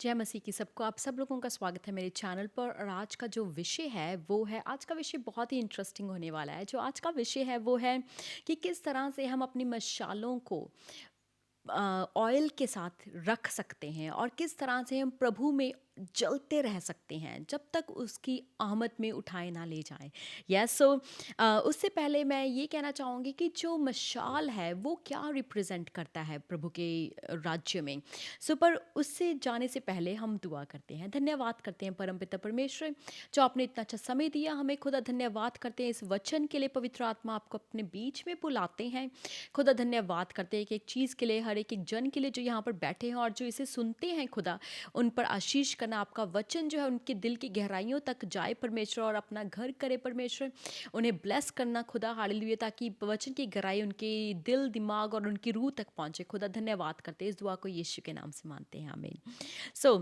जय मसीह की सबको आप सब लोगों का स्वागत है मेरे चैनल पर। और आज का जो विषय है वो है, आज का विषय बहुत ही इंटरेस्टिंग होने वाला है। जो आज का विषय है वो है कि किस तरह से हम अपनी मशालों को ऑयल के साथ रख सकते हैं और किस तरह से हम प्रभु में जलते रह सकते हैं जब तक उसकी आमद में उठाए ना ले जाएं। यस, सो उससे पहले मैं ये कहना चाहूँगी कि जो मशाल है वो क्या रिप्रेजेंट करता है प्रभु के राज्य में। पर उससे जाने से पहले हम दुआ करते हैं, धन्यवाद करते हैं परमपिता परमेश्वर जो आपने इतना अच्छा समय दिया हमें। खुदा धन्यवाद करते हैं इस वचन के लिए, पवित्र आत्मा आपको अपने बीच में बुलाते हैं। खुदा धन्यवाद करते हैं कि एक चीज़ के लिए, हर एक एक जन के लिए जो यहाँ पर बैठे हैं और जो इसे सुनते हैं, खुदा उन पर आशीष करना, आपका वचन जो है उनके दिल की गहराइयों तक जाए परमेश्वर और अपना घर करे परमेश्वर। उन्हें ब्लेस करना खुदा, हालेलुया, ताकि वचन की गहराई उनके दिल, दिमाग और उनकी रूह तक पहुँचे। खुदा धन्यवाद करते हैं, इस दुआ को यीशु के नाम से मानते हैं, आमीन। सो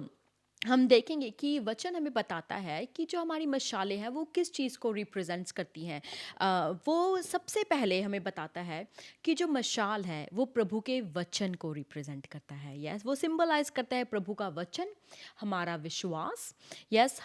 हम देखेंगे कि वचन हमें बताता है कि जो हमारी मशालें हैं वो किस चीज़ को रिप्रेजेंट्स करती हैं। वो सबसे पहले हमें बताता है कि जो मशाल है वो प्रभु के वचन को रिप्रेजेंट करता है। यस, वो सिंबलाइज करता है प्रभु का वचन, हमारा विश्वास, यस,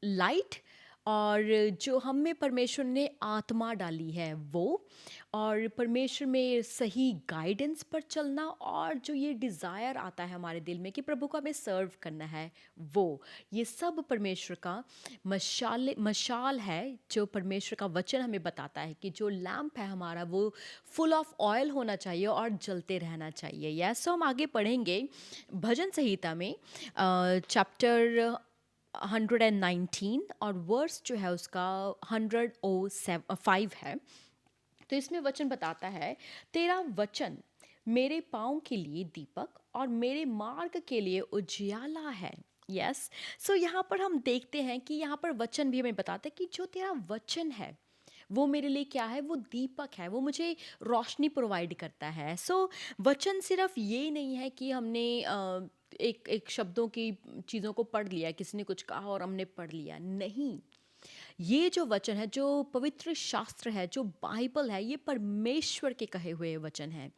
लाइट, और जो हम में परमेश्वर ने आत्मा डाली है वो, और परमेश्वर में सही गाइडेंस पर चलना, और जो ये डिज़ायर आता है हमारे दिल में कि प्रभु को हमें सर्व करना है, वो ये सब परमेश्वर का मशाल है। जो परमेश्वर का वचन हमें बताता है कि जो लैंप है हमारा वो फुल ऑफ ऑयल होना चाहिए और जलते रहना चाहिए। यस, सो हम आगे पढ़ेंगे भजन संहिता में चैप्टर 119 और वर्स जो है उसका 105 है। तो इसमें वचन बताता है, तेरा वचन मेरे पाँव के लिए दीपक और मेरे मार्ग के लिए उजियाला है। यस, सो यहाँ पर हम देखते हैं कि यहाँ पर वचन भी हमें बताता है कि जो तेरा वचन है वो मेरे लिए क्या है, वो दीपक है, वो मुझे रोशनी प्रोवाइड करता है। वचन सिर्फ ये नहीं है कि हमने एक एक शब्दों की चीज़ों को पढ़ लिया, किसी ने कुछ कहा और हमने पढ़ लिया, नहीं। ये जो वचन है, जो पवित्र शास्त्र है, जो बाइबल है, ये परमेश्वर के कहे हुए वचन है।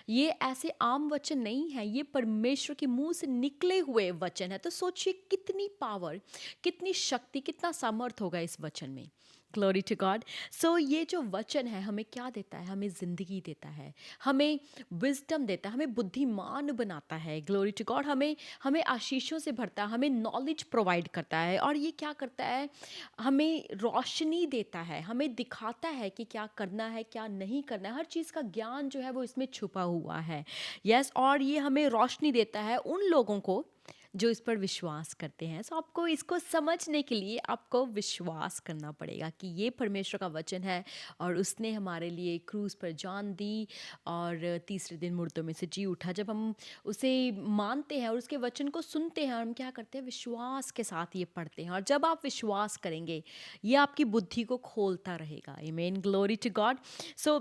ये ऐसे आम वचन नहीं है, ये परमेश्वर के मुंह से निकले हुए वचन है। तो सोचिए कितनी पावर, कितनी शक्ति, कितना सामर्थ होगा इस वचन में। Glory to God. ये जो वचन है हमें क्या देता है, हमें ज़िंदगी देता है, हमें विजडम देता है, हमें बुद्धिमान बनाता है। Glory to God. हमें हमें आशीषों से भरता है, हमें नॉलेज प्रोवाइड करता है, और ये क्या करता है, हमें रोशनी देता है, हमें दिखाता है कि क्या करना है, क्या नहीं करना है। हर चीज़ का ज्ञान जो है वो इसमें छुपा हुआ है। यस, और ये हमें रोशनी देता है उन लोगों को जो इस पर विश्वास करते हैं। आपको इसको समझने के लिए आपको विश्वास करना पड़ेगा कि ये परमेश्वर का वचन है और उसने हमारे लिए क्रूस पर जान दी और तीसरे दिन मुर्दों में से जी उठा। जब हम उसे मानते हैं और उसके वचन को सुनते हैं और हम क्या करते हैं, विश्वास के साथ ये पढ़ते हैं, और जब आप विश्वास करेंगे ये आपकी बुद्धि को खोलता रहेगा। आमीन, ग्लोरी टू गॉड। सो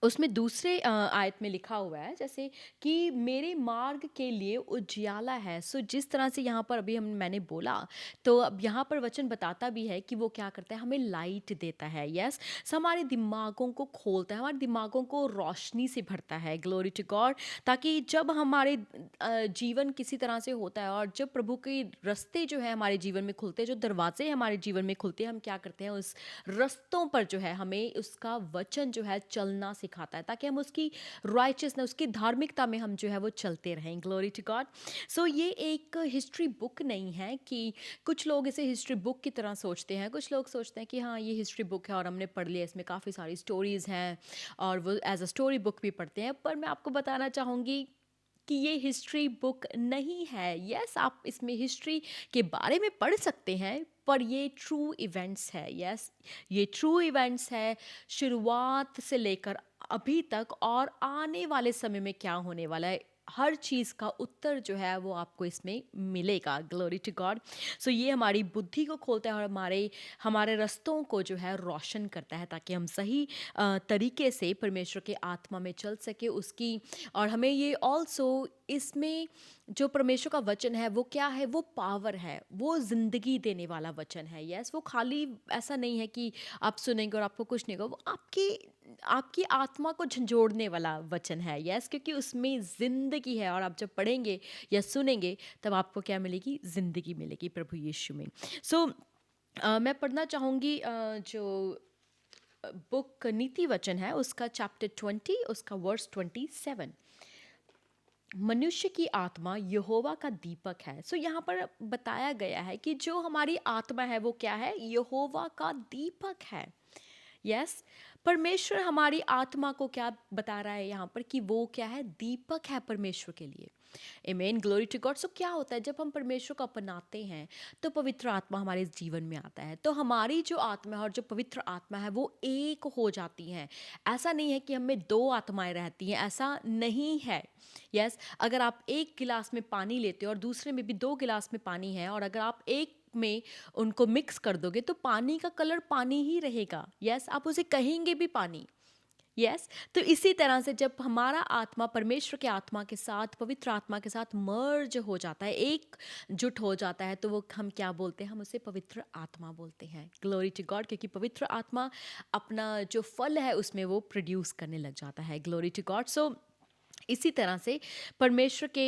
उसमें दूसरे आयत में लिखा हुआ है जैसे कि मेरे मार्ग के लिए उजियाला है। जिस तरह से यहाँ पर अभी हम मैंने बोला, तो अब यहाँ पर वचन बताता भी है कि वो क्या करता है, हमें लाइट देता है। यस, हमारे दिमागों को खोलता है, हमारे दिमागों को रोशनी से भरता है। Glory to God. ताकि जब हमारे जीवन किसी तरह से होता है और जब प्रभु के रास्ते जो है हमारे जीवन में खुलते हैं, जो दरवाजे हमारे जीवन में खुलते हैं, हम क्या करते हैं, उस रस्तों पर जो है हमें उसका वचन जो है चलना सिखाता है, ताकि हम उसकी राइचियसनेस, उसकी धार्मिकता में हम जो है वो चलते रहें। Glory to God. ये एक हिस्ट्री बुक नहीं है कि कुछ लोग इसे हिस्ट्री बुक की तरह सोचते हैं। कुछ लोग सोचते हैं कि हाँ ये हिस्ट्री बुक है और हमने पढ़ लिया, इसमें काफ़ी सारी स्टोरीज़ हैं और वो एज अ स्टोरी बुक भी पढ़ते हैं। पर मैं आपको बताना चाहूँगी कि ये हिस्ट्री बुक नहीं है। यस, आप इसमें हिस्ट्री के बारे में पढ़ सकते हैं, पर ये ट्रू इवेंट्स है। यस, ये ट्रू इवेंट्स है, शुरुआत से लेकर अभी तक और आने वाले समय में क्या होने वाला है, हर चीज़ का उत्तर जो है वो आपको इसमें मिलेगा। Glory to God. ये हमारी बुद्धि को खोलता है और हमारे हमारे रास्तों को जो है रोशन करता है, ताकि हम सही तरीके से परमेश्वर के आत्मा में चल सके उसकी। और हमें ये ऑल्सो इसमें जो परमेश्वर का वचन है वो क्या है, वो पावर है, वो ज़िंदगी देने वाला वचन है। यस, वो खाली ऐसा नहीं है कि आप सुनेंगे और आपको कुछ नहीं होगा, वो आपके आपकी आत्मा को झंझोड़ने वाला वचन है। यस, क्योंकि उसमें ज़िंदगी है और आप जब पढ़ेंगे या सुनेंगे तब आपको क्या मिलेगी? ज़िंदगी मिलेगी प्रभु यीशु में। सो मैं पढ़ना चाहूँगी जो बुक नीति वचन है उसका चैप्टर 20 उसका वर्स 27। मनुष्य की आत्मा यहोवा का दीपक है। सो यहाँ पर बताया गया है कि जो हमारी आत्मा है वो क्या है? यहोवा का दीपक है। यस, परमेश्वर हमारी आत्मा को क्या बता रहा है यहाँ पर कि वो क्या है? दीपक है परमेश्वर के लिए। आमेन, ग्लोरी टू गॉड। सो क्या होता है जब हम परमेश्वर को अपनाते हैं तो पवित्र आत्मा हमारे जीवन में आता है, तो हमारी जो आत्मा है और जो पवित्र आत्मा है वो एक हो जाती हैं। ऐसा नहीं है कि हमें दो आत्माएं रहती हैं, ऐसा नहीं है। यस, अगर आप एक गिलास में पानी लेते हो और दूसरे में भी दो गिलास में पानी है और अगर आप एक में उनको मिक्स कर दोगे तो पानी का कलर पानी ही रहेगा। यस, आप उसे कहेंगे भी पानी। यस, तो इसी तरह से जब हमारा आत्मा परमेश्वर के आत्मा के साथ, पवित्र आत्मा के साथ मर्ज हो जाता है, एक जुट हो जाता है, तो वो हम क्या बोलते हैं? हम उसे पवित्र आत्मा बोलते हैं। ग्लोरी टू गॉड, क्योंकि पवित्र आत्मा अपना जो फल है उसमें वो प्रोड्यूस करने लग जाता है। Glory to God. सो इसी तरह से परमेश्वर के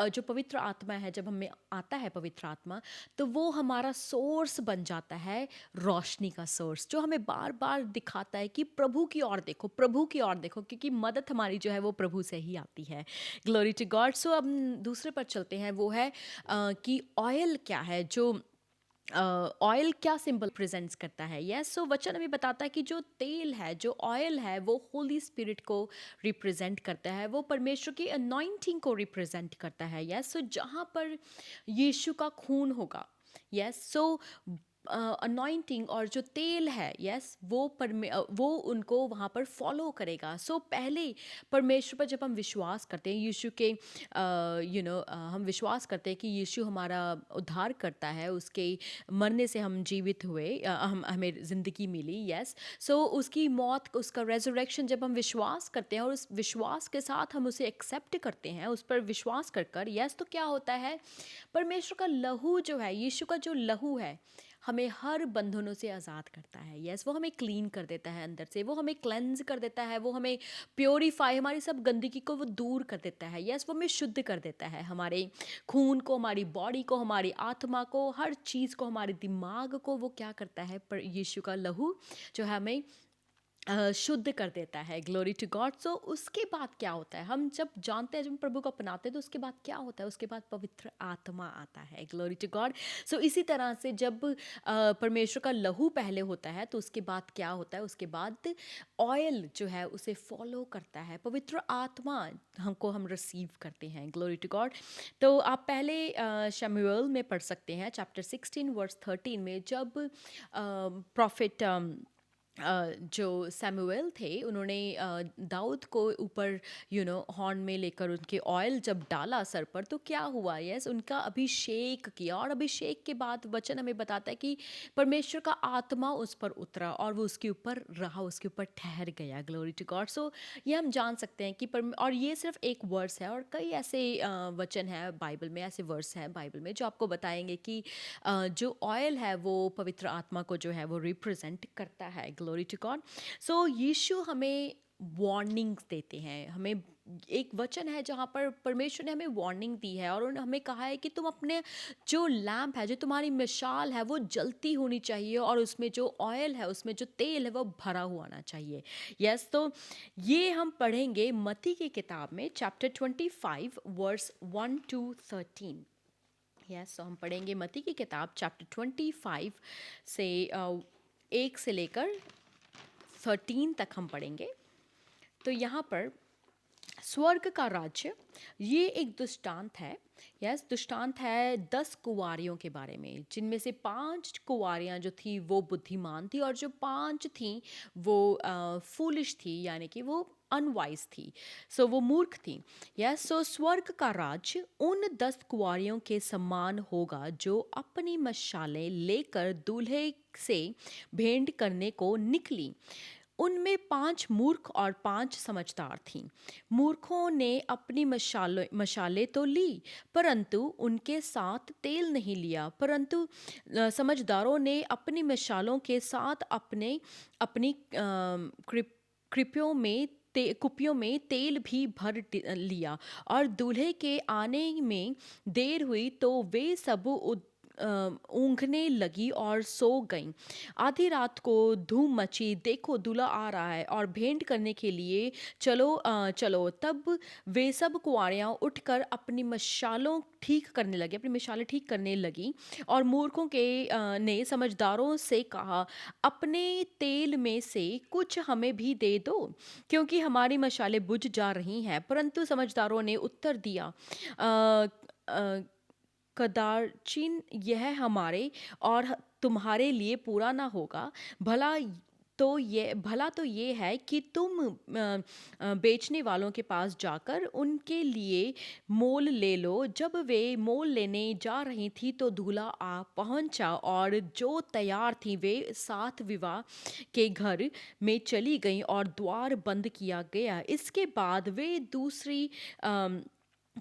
जो पवित्र आत्मा है, जब हमें आता है पवित्र आत्मा, तो वो हमारा सोर्स बन जाता है, रोशनी का सोर्स, जो हमें बार बार दिखाता है कि प्रभु की ओर देखो, प्रभु की ओर देखो, क्योंकि मदद हमारी जो है वो प्रभु से ही आती है। Glory to God. सो अब दूसरे पर चलते हैं, वो है कि ऑयल क्या है, जो ऑयल क्या सिंबल प्रेजेंट्स करता है। यस, सो वचन हमें बताता है कि जो तेल है, जो ऑयल है, वो होली स्पिरिट को रिप्रेजेंट करता है, वो परमेश्वर की अनॉइंटिंग को रिप्रेजेंट करता है। यस, सो जहाँ पर यीशु का खून होगा, यस, सो अनॉइंटिंग और जो तेल है, यस, वो उनको वहाँ पर फॉलो करेगा। सो पहले परमेश्वर पर जब हम विश्वास करते हैं, यीशु के हम विश्वास करते हैं कि यीशु हमारा उद्धार करता है, उसके मरने से हम जीवित हुए, हमें ज़िंदगी मिली। यस, सो उसकी मौत, उसका रेजरेक्शन जब हम विश्वास करते हैं और उस विश्वास के साथ हम उसे एक्सेप्ट करते हैं, उस पर विश्वास कर कर, यस, तो क्या होता है? परमेश्वर का लहू जो है, यीशु का जो लहू है, हमें हर बंधनों से आज़ाद करता है। यस, वो हमें क्लीन कर देता है अंदर से, वो हमें क्लेंज कर देता है, वो हमें प्योरीफाई, हमारी सब गंदगी को वो दूर कर देता है। यस, वो हमें शुद्ध कर देता है, हमारे खून को, हमारी बॉडी को, हमारी आत्मा को, हर चीज़ को, हमारे दिमाग को वो क्या करता है? पर यीशु का लहू जो है हमें शुद्ध कर देता है। Glory to God. सो उसके बाद क्या होता है? हम जब जानते हैं, जब हम प्रभु को अपनाते हैं, तो उसके बाद क्या होता है? उसके बाद पवित्र आत्मा आता है। Glory to God. सो इसी तरह से जब परमेश्वर का लहू पहले होता है तो उसके बाद क्या होता है? उसके बाद ऑयल जो है उसे फॉलो करता है, पवित्र आत्मा हमको हम रिसीव करते हैं। Glory to God. तो आप पहले शमूएल में पढ़ सकते हैं, चैप्टर 16 वर्स 13 में, जब प्रॉफिट जो सैमुएल थे, उन्होंने दाऊद को ऊपर हॉर्न में लेकर उनके ऑयल जब डाला सर पर, तो क्या हुआ? यस, उनका अभिषेक किया और अभिषेक के बाद वचन हमें बताता है कि परमेश्वर का आत्मा उस पर उतरा और वो उसके ऊपर रहा, उसके ऊपर ठहर गया। Glory to God. सो ये हम जान सकते हैं कि और ये सिर्फ एक वर्स है, और कई ऐसे वचन है बाइबल में, ऐसे वर्स हैं बाइबल में जो आपको बताएंगे कि जो ऑयल है वो पवित्र आत्मा को जो है वो रिप्रेजेंट करता है। Glory to God. So Yeshu हमें वार्निंग्स देते हैं। हमें एक वचन है जहाँ पर परमेश्वर ने हमें वार्निंग दी है और उन्होंने हमें कहा है कि तुम अपने जो लैम्प है, जो तुम्हारी मिसाल है, वो जलती होनी चाहिए और उसमें जो ऑयल है, उसमें जो तेल है, वो भरा हुआ होना चाहिए। यस, तो ये हम पढ़ेंगे मत्ती की किताब में, चैप्टर 25 वर्स 1 to 13। यस, तो हम पढ़ेंगे मत्ती की किताब चैप्टर 25 से 1 से लेकर 13 तक हम पढ़ेंगे। तो यहाँ पर स्वर्ग का राज्य, ये एक दृष्टांत है। यस, दृष्टांत है 10 कुंवारियों के बारे में, जिनमें से 5 कुंवारियाँ जो थी वो बुद्धिमान थी और जो 5 थी वो फूलिश थी, यानी कि वो अनवाइज थी। सो वो मूर्ख थी। यस, सो स्वर्ग का राज्य उन 10 कुंवारियों के समान होगा जो अपनी मशालें लेकर दूल्हे से भेंट करने को निकली। उनमें 5 मूर्ख और 5 समझदार थीं। मूर्खों ने अपनी मशालें तो ली, परंतु उनके साथ तेल नहीं लिया, परंतु समझदारों ने अपनी मशालों के साथ अपनी कुपियों में तेल भी भर लिया। और दूल्हे के आने में देर हुई तो वे सब ऊँघने लगी और सो गईं। आधी रात को धूम मची, देखो दूल्हा आ रहा है और भेंट करने के लिए चलो चलो। तब वे सब कुँवारियाँ उठकर अपनी मशालें ठीक करने लगीं। और मूर्खों ने समझदारों से कहा, अपने तेल में से कुछ हमें भी दे दो, क्योंकि हमारी मशालें बुझ जा रही हैं। परंतु समझदारों ने उत्तर दिया, "अ, अ, कदाचिन यह हमारे और तुम्हारे लिए पूरा ना होगा। भला भला तो ये है कि तुम बेचने वालों के पास जाकर उनके लिए मोल ले लो।" जब वे मोल लेने जा रही थी तो दूल्हा आ पहुंचा, और जो तैयार थी वे साथ विवाह के घर में चली गईं और द्वार बंद किया गया। इसके बाद वे दूसरी अम,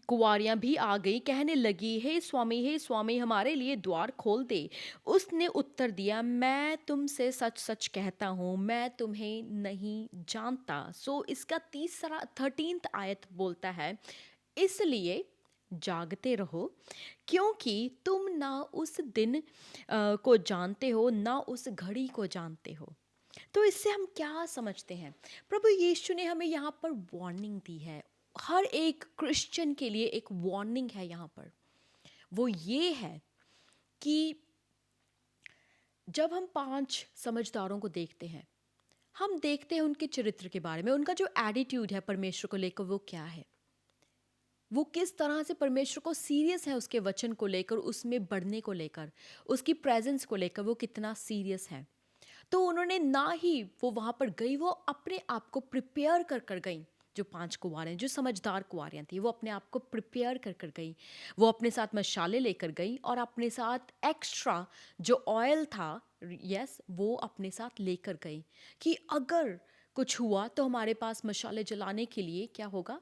कुँवारियाँ भी आ गईं, कहने लगी, हे स्वामी, हमारे लिए द्वार खोल दे। उसने उत्तर दिया, मैं तुमसे सच-सच कहता हूँ, मैं तुम्हें नहीं जानता। सो इसका तीसरा 13th आयत बोलता है, इसलिए जागते रहो, क्योंकि तुम ना उस दिन को जानते हो, ना उस घड़ी को जानते हो। तो इससे हम क्या समझते हैं? प्रभु यीशु ने हमें यहाँ पर वार्निंग दी है। हर एक क्रिश्चियन के लिए एक वार्निंग है यहाँ पर। वो ये है कि जब हम 5 समझदारों को देखते हैं, हम देखते हैं उनके चरित्र के बारे में, उनका जो एटीट्यूड है परमेश्वर को लेकर वो क्या है? वो किस तरह से परमेश्वर को सीरियस है उसके वचन को लेकर, उसमें बढ़ने को लेकर, उसकी प्रेजेंस को लेकर वो कितना सीरियस है। तो उन्होंने ना ही वो वहाँ पर गई, वो अपने आप को प्रिपेयर कर कर गई। जो 5 कुँवारें, जो समझदार कुँवारियाँ थी, वो अपने आप को प्रिपेयर कर कर गई। वो अपने साथ मशालें लेकर गई और अपने साथ एक्स्ट्रा जो ऑयल था, यस, वो अपने साथ लेकर गई कि अगर कुछ हुआ तो हमारे पास मशाले जलाने के लिए क्या होगा?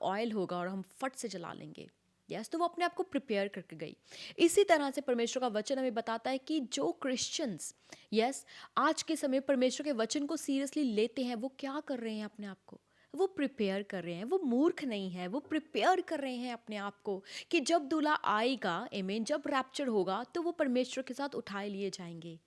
ऑयल होगा और हम फट से जला लेंगे। यस, तो वो अपने आप को प्रिपेयर करके गई। इसी तरह से परमेश्वर का वचन हमें बताता है कि जो क्रिश्चियंस, यस, आज के समय परमेश्वर के वचन को सीरियसली लेते हैं, वो क्या कर रहे हैं अपने आप को? वो प्रिपेयर कर रहे हैं। वो मूर्ख नहीं है, वो प्रिपेयर कर रहे हैं अपने आप को कि जब दूल्हा आएगा, आमीन, जब रैप्चर होगा तो वो परमेश्वर के साथ उठाए लिए जाएंगे।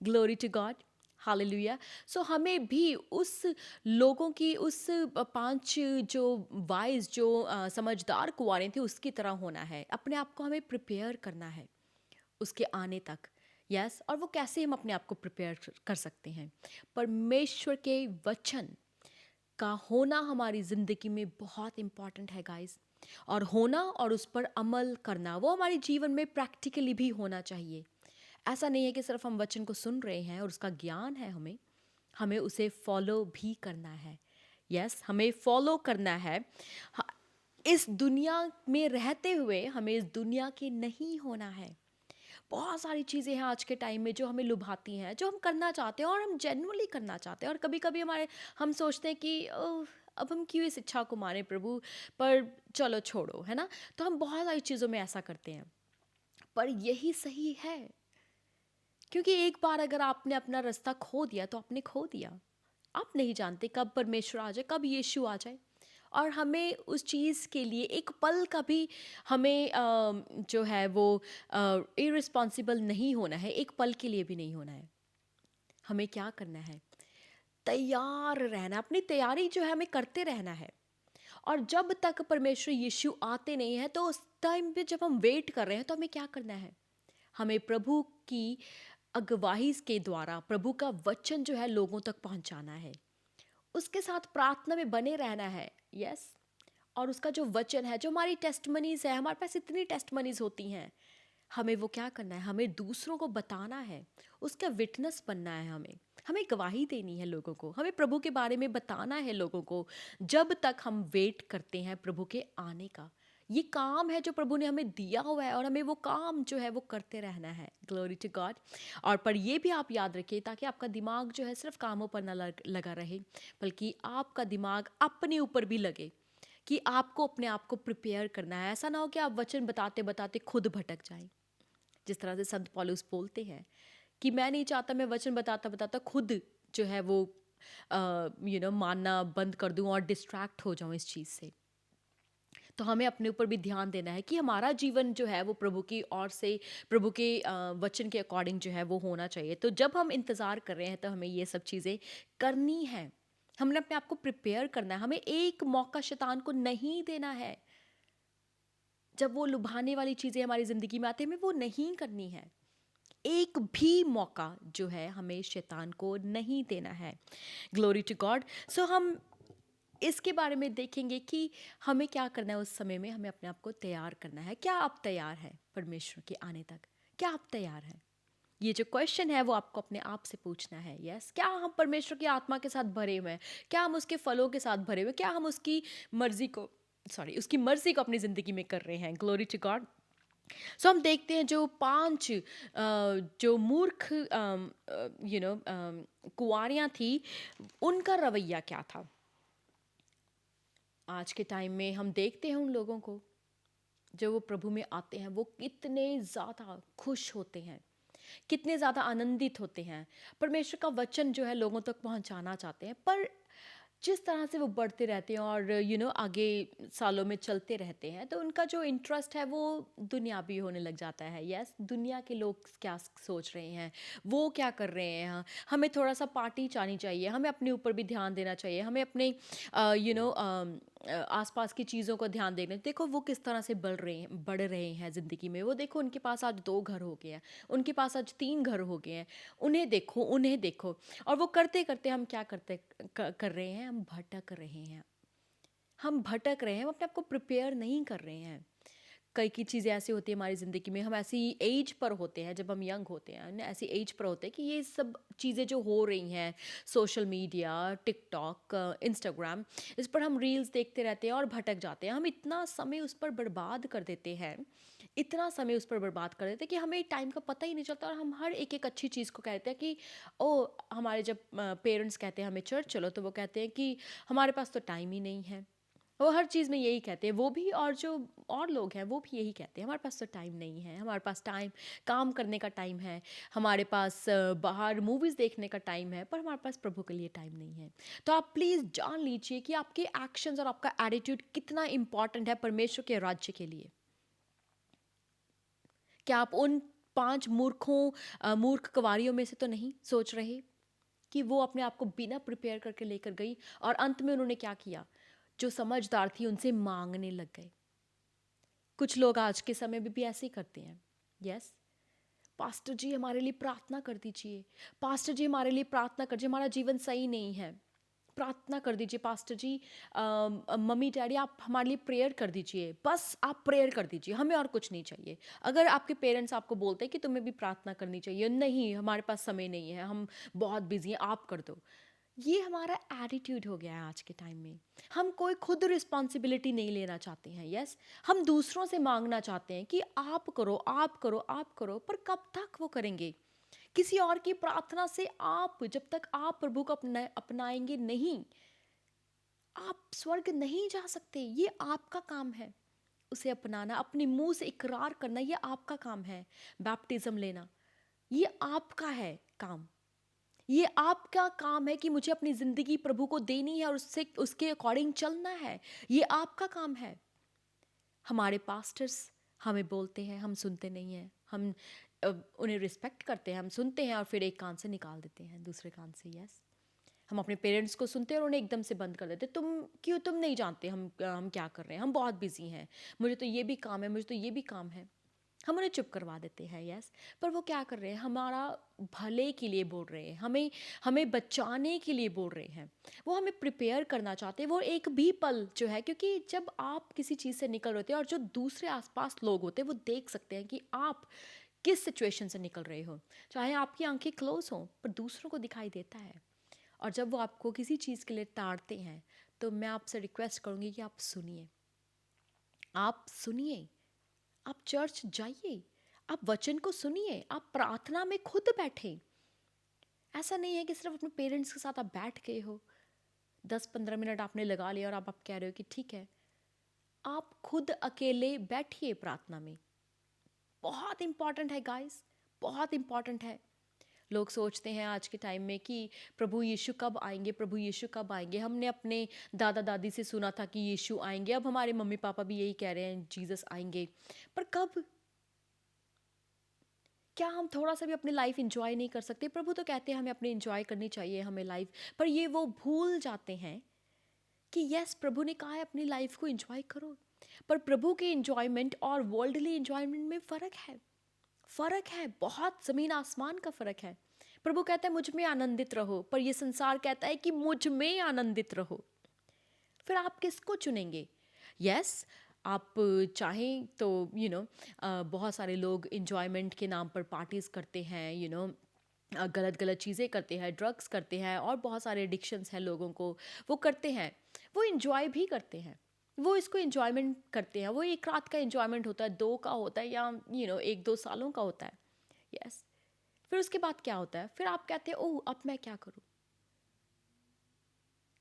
Glory to God, hallelujah. So हमें भी उस लोगों की उस 5 जो वाइज़ जो समझदार कुँवारें थी उसकी तरह होना है। अपने आप को हमें प्रिपेयर करना है उसके आने तक। यस, और वो कैसे हम अपने आप को प्रिपेयर कर सकते हैं? परमेश्वर के वचन का होना हमारी ज़िंदगी में बहुत इम्पोर्टेंट है गाइस। और होना और उस पर अमल करना वो हमारे जीवन में प्रैक्टिकली भी होना चाहिए। ऐसा नहीं है कि सिर्फ हम वचन को सुन रहे हैं और उसका ज्ञान है हमें, हमें उसे फॉलो भी करना है। यस, हमें फॉलो करना है। ह- इस दुनिया में रहते हुए हमें इस दुनिया के नहीं होना है। बहुत सारी चीज़ें हैं आज के टाइम में जो हमें लुभाती हैं, जो हम करना चाहते हैं और हम जेन्युइनली करना चाहते हैं, और कभी कभी हम सोचते हैं कि अब हम क्यों इस इच्छा को माने प्रभु, पर चलो छोड़ो, है ना? तो हम बहुत सारी चीज़ों में ऐसा करते हैं, पर यही सही है। क्योंकि एक बार अगर आपने अपना रास्ता खो दिया तो आपने खो दिया। आप नहीं जानते कब परमेश्वर आ जाए, कब यीशु आ जाए। और हमें उस चीज़ के लिए एक पल का भी हमें जो है वो इररिस्पॉन्सिबल नहीं होना है, एक पल के लिए भी नहीं होना है। हमें क्या करना है? तैयार रहना, अपनी तैयारी जो है हमें करते रहना है। और जब तक परमेश्वर यीशु आते नहीं हैं तो उस टाइम पे जब हम वेट कर रहे हैं तो हमें क्या करना है? हमें प्रभु की अगुवाई के द्वारा प्रभु का वचन जो है लोगों तक पहुंचाना है, उसके साथ प्रार्थना में बने रहना है। यस, और उसका जो वचन है, जो हमारी टेस्टमनीज है, हमारे पास इतनी टेस्टमनीज होती हैं, हमें वो क्या करना है? हमें दूसरों को बताना है, उसका विटनेस बनना है। हमें हमें गवाही देनी है लोगों को, हमें प्रभु के बारे में बताना है लोगों को, जब तक हम वेट करते हैं प्रभु के आने का। ये काम है जो प्रभु ने हमें दिया हुआ है और हमें वो काम जो है वो करते रहना है। Glory to God. और पर ये भी आप याद रखिए, ताकि आपका दिमाग जो है सिर्फ कामों पर ना लगा रहे, बल्कि आपका दिमाग अपने ऊपर भी लगे कि आपको अपने आप को प्रिपेयर करना है। ऐसा ना हो कि आप वचन बताते बताते खुद भटक जाएं। जिस तरह से संत पौलुस बोलते हैं कि मैं नहीं चाहता मैं वचन बताता बताता खुद जो है वो मानना बंद कर दूँ और डिस्ट्रैक्ट हो जाऊँ इस चीज़ से। तो हमें अपने ऊपर भी ध्यान देना है कि हमारा जीवन जो है वो प्रभु की ओर से, प्रभु के वचन के अकॉर्डिंग जो है वो होना चाहिए। तो जब हम इंतज़ार कर रहे हैं तो हमें ये सब चीज़ें करनी हैं। हमने अपने आप को प्रिपेयर करना है, हमें एक मौका शैतान को नहीं देना है। जब वो लुभाने वाली चीज़ें हमारी ज़िंदगी में आती हैं, हमें वो नहीं करनी है। एक भी मौका जो है हमें शैतान को नहीं देना है। Glory to God. सो हम इसके बारे में देखेंगे कि हमें क्या करना है उस समय में, हमें अपने आप को तैयार करना है। क्या आप तैयार हैं परमेश्वर के आने तक? क्या आप तैयार हैं? ये जो क्वेश्चन है वो आपको अपने आप से पूछना है। यस, क्या हम परमेश्वर की आत्मा के साथ भरे हुए हैं? क्या हम उसके फलों के साथ भरे हुए हैं? क्या हम उसकी मर्जी को अपनी ज़िंदगी में कर रहे हैं? Glory to God. सो हम देखते हैं जो 5 जो मूर्ख कुँवारियाँ थी, उनका रवैया क्या था? आज के टाइम में हम देखते हैं उन लोगों को, जब वो प्रभु में आते हैं, वो कितने ज़्यादा खुश होते हैं, कितने ज़्यादा आनंदित होते हैं। परमेश्वर का वचन जो है लोगों तक पहुँचाना चाहते हैं, पर जिस तरह से वो बढ़ते रहते हैं और आगे सालों में चलते रहते हैं, तो उनका जो इंटरेस्ट है वो दुनियावी होने लग जाता है। यस, दुनिया के लोग क्या सोच रहे हैं, वो क्या कर रहे हैं। हमें थोड़ा सा पार्टी चाहनी चाहिए, हमें अपने ऊपर भी ध्यान देना चाहिए, हमें अपने आसपास की चीज़ों को ध्यान देना। देखो वो किस तरह से बढ़ रहे हैं ज़िंदगी में। वो देखो उनके पास आज 2 घर हो गए हैं, उनके पास आज 3 घर हो गए हैं। उन्हें देखो और वो करते-करते हम क्या कर रहे हैं, हम भटक रहे हैं, हम अपने आप को प्रिपेयर नहीं कर रहे हैं। कई की चीज़ें ऐसी होती हैं हमारी ज़िंदगी में, हम ऐसी एज पर होते हैं, जब हम यंग होते हैं ना, ऐसी एज पर होते हैं कि ये सब चीज़ें जो हो रही हैं, सोशल मीडिया, टिकटॉक, इंस्टाग्राम, इस पर हम रील्स देखते रहते हैं और भटक जाते हैं। हम इतना समय उस पर बर्बाद कर देते हैं, इतना समय उस पर बर्बाद कर देते हैं कि हमें टाइम का पता ही नहीं चलता, और हम हर एक अच्छी चीज़ को कहते हैं कि ओ, हमारे जब पेरेंट्स कहते हैं हमें चर्च चलो, तो वो कहते हैं कि हमारे पास तो टाइम ही नहीं है। वो हर चीज़ में यही कहते हैं, वो भी, और जो और लोग हैं वो भी यही कहते हैं, हमारे पास तो टाइम नहीं है, हमारे पास टाइम काम करने का टाइम है, हमारे पास बाहर मूवीज़ देखने का टाइम है, पर हमारे पास प्रभु के लिए टाइम नहीं है। तो आप प्लीज़ जान लीजिए कि आपके एक्शंस और आपका एटीट्यूड कितना इम्पॉर्टेंट है परमेश्वर के राज्य के लिए। क्या आप उन 5 मूर्ख कवारियों में से तो नहीं सोच रहे कि वो अपने आप को बिना प्रिपेयर करके लेकर गई, और अंत में उन्होंने क्या किया? जो समझदार थी उनसे मांगने लग गए। कुछ लोग आज के समय में भी ऐसे ही करते हैं। यस, पास्टर जी हमारे लिए प्रार्थना कर दीजिए, पास्टर जी हमारे लिए प्रार्थना कर दीजिए, हमारा जीवन सही नहीं है, प्रार्थना कर दीजिए पास्टर जी। मम्मी डैडी आप हमारे लिए प्रेयर कर दीजिए, बस आप प्रेयर कर दीजिए, हमें और कुछ नहीं चाहिए। अगर आपके पेरेंट्स आपको बोलते हैं कि तुम्हें भी प्रार्थना करनी चाहिए, नहीं हमारे पास समय नहीं है, हम बहुत बिजी हैं, आप कर दो। ये हमारा एटीट्यूड हो गया है आज के टाइम में। हम कोई खुद रिस्पॉन्सिबिलिटी नहीं लेना चाहते हैं। यस, हम दूसरों से मांगना चाहते हैं कि आप करो, आप करो, आप करो, पर कब तक वो करेंगे? किसी और की प्रार्थना से आप, जब तक आप प्रभु को अपनाएंगे नहीं, आप स्वर्ग नहीं जा सकते। ये आपका काम है उसे अपनाना, अपने मुंह से इकरार करना, ये आपका काम है। बैप्टिज्म लेना, ये आपका है काम। ये आपका काम है कि मुझे अपनी ज़िंदगी प्रभु को देनी है और उससे उसके अकॉर्डिंग चलना है। ये आपका काम है। हमारे पास्टर्स हमें बोलते हैं, हम सुनते नहीं हैं। हम उन्हें रिस्पेक्ट करते हैं, हम सुनते हैं और फिर एक कान से निकाल देते हैं दूसरे कान से। यस, हम अपने पेरेंट्स को सुनते हैं और उन्हें एकदम से बंद कर देते हैं। तुम नहीं जानते हम क्या कर रहे हैं, हम बहुत बिजी हैं, मुझे तो ये भी काम है, मुझे तो ये भी काम है। हम उन्हें चुप करवा देते हैं। यस, पर वो क्या कर रहे हैं? हमारा भले के लिए बोल रहे हैं, हमें हमें बचाने के लिए बोल रहे हैं। वो हमें प्रिपेयर करना चाहते हैं, वो एक भी पल जो है, क्योंकि जब आप किसी चीज़ से निकल रहे होते हैं और जो दूसरे आसपास लोग होते हैं वो देख सकते हैं कि आप किस सिचुएशन से निकल रहे हो। चाहे आपकी आंखें क्लोज हों, पर दूसरों को दिखाई देता है। और जब वो आपको किसी चीज़ के लिए ताड़ते हैं, तो मैं आपसे रिक्वेस्ट करूँगी कि आप सुनिए, आप सुनिए, आप चर्च जाइए, आप वचन को सुनिए, आप प्रार्थना में खुद बैठें। ऐसा नहीं है कि सिर्फ अपने पेरेंट्स के साथ आप बैठ गए हो, 10-15 मिनट आपने लगा लिया और आप कह रहे हो कि ठीक है। आप खुद अकेले बैठिए प्रार्थना में। बहुत इंपॉर्टेंट है गाइस, बहुत इंपॉर्टेंट है। लोग सोचते हैं आज के टाइम में कि प्रभु यीशु कब आएंगे, प्रभु यीशु कब आएंगे। हमने अपने दादा दादी से सुना था कि यीशु आएंगे, अब हमारे मम्मी पापा भी यही कह रहे हैं जीसस आएंगे। पर कब? क्या हम थोड़ा सा भी अपनी लाइफ इंजॉय नहीं कर सकते? प्रभु तो कहते हैं हमें अपनी इंजॉय करनी चाहिए, हमें लाइफ, पर ये वो भूल जाते हैं कि यस, प्रभु ने कहा है अपनी लाइफ को इंजॉय करो। पर प्रभु के इंजॉयमेंट और वर्ल्डली इंजॉयमेंट में फ़र्क है। फ़र्क है, बहुत ज़मीन आसमान का फ़र्क है। प्रभु कहता है मुझ में आनंदित रहो, पर ये संसार कहता है कि मुझ में आनंदित रहो। फिर आप किसको चुनेंगे? यस, आप चाहें तो बहुत सारे लोग इंजॉयमेंट के नाम पर पार्टीज़ करते हैं, गलत गलत चीज़ें करते हैं, ड्रग्स करते हैं, और बहुत सारे एडिक्शंस हैं लोगों को, वो करते हैं। वो इंजॉय भी करते हैं, वो इसको इंजॉयमेंट करते हैं। वो एक रात का इंजॉयमेंट होता है, 2 का होता है, या 1-2 सालों का होता है। यस, फिर उसके बाद क्या होता है? फिर आप कहते हैं ओह अब मैं क्या करूँ?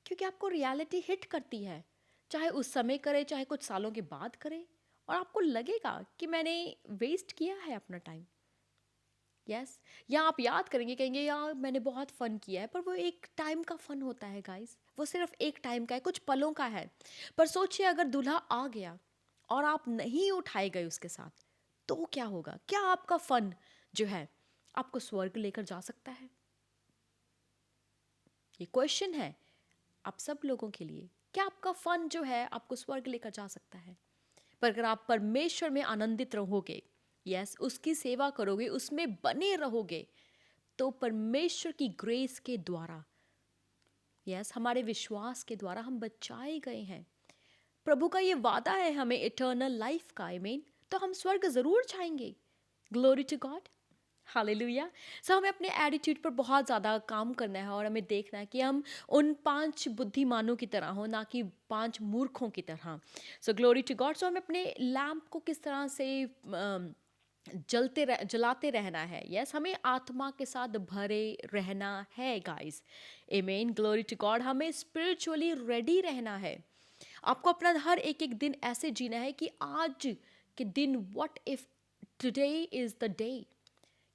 क्योंकि आपको रियलिटी हिट करती है, चाहे उस समय करे, चाहे कुछ सालों के बाद करे, और आपको लगेगा कि मैंने वेस्ट किया है अपना टाइम। यस, या आप याद करेंगे, कहेंगे यार मैंने बहुत फ़न किया है, पर वो एक टाइम का फ़न होता है गाइस, वो सिर्फ एक टाइम का है, कुछ पलों का है। पर सोचिए अगर दूल्हा आ गया और आप नहीं उठाए गए उसके साथ, तो क्या होगा? क्या आपका फ़न जो है आपको स्वर्ग लेकर जा सकता है? ये क्वेश्चन है आप सब लोगों के लिए। क्या आपका फन जो है आपको स्वर्ग लेकर जा सकता है? पर अगर आप परमेश्वर में आनंदित रहोगे, यस, उसकी सेवा करोगे, उसमें बने रहोगे, तो परमेश्वर की ग्रेस के द्वारा, यस, हमारे विश्वास के द्वारा हम बचाए गए हैं। प्रभु का ये वादा है हमें इटर्नल लाइफ का, आमीन। तो हम स्वर्ग जरूर जाएंगे। Glory to God, hallelujah. So हमें अपने एटीट्यूड पर बहुत ज़्यादा काम करना है, और हमें देखना है कि हम उन 5 बुद्धिमानों की तरह हो, ना कि 5 मूर्खों की तरह। सो ग्लोरी टू गॉड। सो हमें अपने लैम्प को किस तरह से जलाते रहना है। यस, हमें आत्मा के साथ भरे रहना है गाइस, आमीन। Glory to God. हमें स्पिरिचुअली रेडी रहना है। आपको अपना हर एक एक दिन ऐसे जीना है कि आज के दिन, what if today is the day,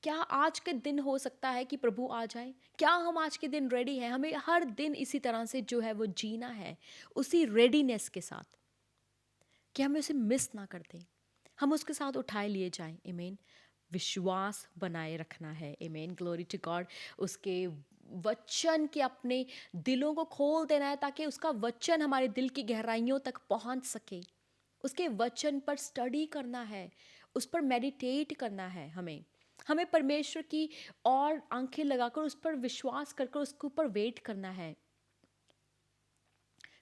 क्या आज के दिन हो सकता है कि प्रभु आ जाए? क्या हम आज के दिन रेडी हैं? हमें हर दिन इसी तरह से जो है वो जीना है, उसी रेडीनेस के साथ, कि हमें उसे मिस ना कर दें, हम उसके साथ उठाए लिए जाएं। आमीन। विश्वास बनाए रखना है। आमीन। Glory to God. उसके वचन के अपने दिलों को खोल देना है, ताकि उसका वचन हमारे दिल की गहराइयों तक पहुंच सके। उसके वचन पर स्टडी करना है, उस पर मेडिटेट करना है। हमें हमें परमेश्वर की और आंखें लगाकर उस पर विश्वास करके उसके ऊपर वेट करना है।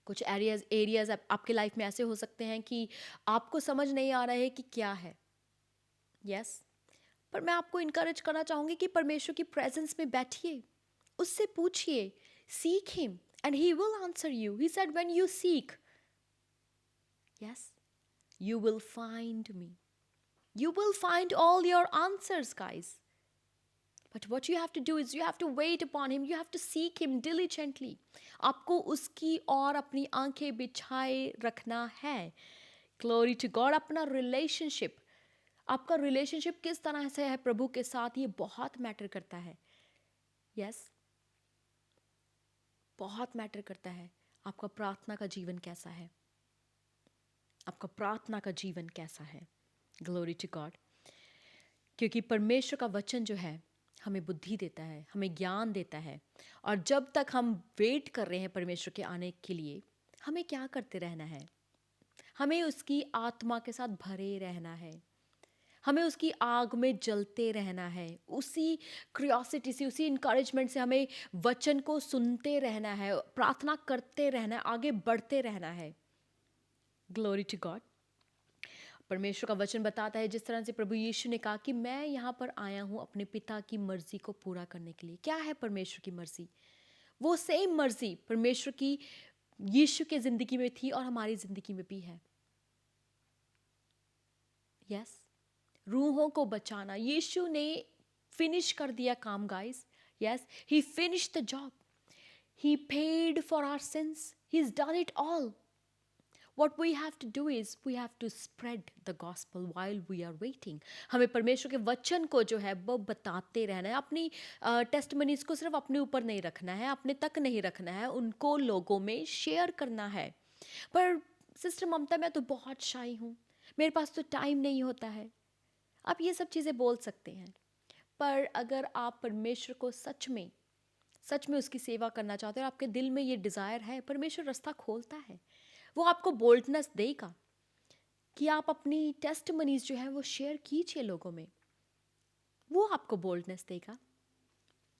कुछ एरियाज आपके लाइफ में ऐसे हो सकते हैं कि आपको समझ नहीं आ रहा है कि क्या है। यस, पर मैं आपको इनकरेज करना चाहूंगी कि परमेश्वर की प्रेजेंस में बैठिए, उससे पूछिए, seek him and he will answer you. He said when you seek, yes, you will find me. You will find all your answers, guys. But what you have to do is you have to wait upon him. You have to seek him diligently. आपको उसकी और अपनी आंखें बिछाए रखना है। Glory to God. अपना relationship, आपका रिलेशनशिप किस तरह से है प्रभु के साथ, ये बहुत मैटर करता है। यस, बहुत मैटर करता है। आपका प्रार्थना का जीवन कैसा है? आपका प्रार्थना का जीवन कैसा है? Glory to God. क्योंकि परमेश्वर का वचन जो है हमें बुद्धि देता है, हमें ज्ञान देता है। और जब तक हम वेट कर रहे हैं परमेश्वर के आने के लिए, हमें क्या करते रहना है? हमें उसकी आत्मा के साथ भरे रहना है, हमें उसकी आग में जलते रहना है। उसी क्यूरियोसिटी से, उसी इंकरेजमेंट से हमें वचन को सुनते रहना है, प्रार्थना करते रहना है, आगे बढ़ते रहना है। Glory to God. परमेश्वर का वचन बताता है, जिस तरह से प्रभु यीशु ने कहा कि मैं यहाँ पर आया हूँ अपने पिता की मर्जी को पूरा करने के लिए। क्या है परमेश्वर की मर्जी? वो सेम मर्जी परमेश्वर की यीशु के जिंदगी में थी और हमारी जिंदगी में भी है। यस, रूहों को बचाना। यीशु ने फिनिश कर दिया काम guys. Yes, he finish the job, he paid for our sins, he is done it all. what we have to do is we have to spread the gospel while we are waiting. हमें परमेश्वर के वचन को जो है वो बताते रहना है, अपनी टेस्टमनीज को सिर्फ अपने ऊपर नहीं रखना है, अपने तक नहीं रखना है, उनको लोगों में शेयर करना है। पर सिस्टर ममता, मैं तो बहुत शाई हूँ, मेरे पास तो टाइम नहीं होता है। आप ये सब चीज़ें बोल सकते हैं, पर अगर आप परमेश्वर को सच में उसकी सेवा करना चाहते हो और आपके दिल में ये डिज़ायर है, परमेश्वर रास्ता खोलता है। वो आपको बोल्डनेस देगा कि आप अपनी टेस्टमनीज जो है वो शेयर कीजिए लोगों में, वो आपको बोल्डनेस देगा।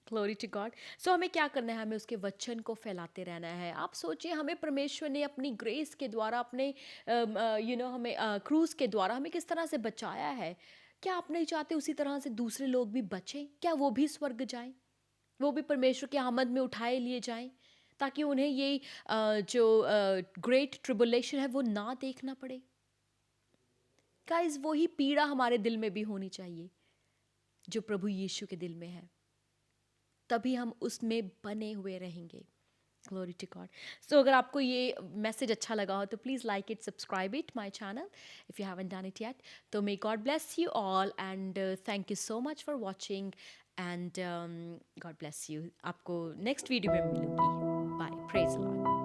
Glory to God. सो हमें क्या करना है? हमें उसके वचन को फैलाते रहना है। आप सोचिए, हमें परमेश्वर ने अपनी ग्रेस के द्वारा, अपने हमें क्रूज के द्वारा हमें किस तरह से बचाया है। क्या आप नहीं चाहते उसी तरह से दूसरे लोग भी बचें? क्या वो भी स्वर्ग जाएं, वो भी परमेश्वर के आमद में उठाए लिए जाएं, ताकि उन्हें ये जो ग्रेट ट्रिबुलेशन है वो ना देखना पड़े। गाइस, वही पीड़ा हमारे दिल में भी होनी चाहिए जो प्रभु यीशु के दिल में है, तभी हम उसमें बने हुए रहेंगे। Glory to God. सो अगर आपको ये मैसेज अच्छा लगा हो तो please like it, subscribe it my channel if you haven't done it yet. तो may God bless you all and thank you so much for watching and God bless you. आपको next video में मिलूंगी। Bye, praise Lord.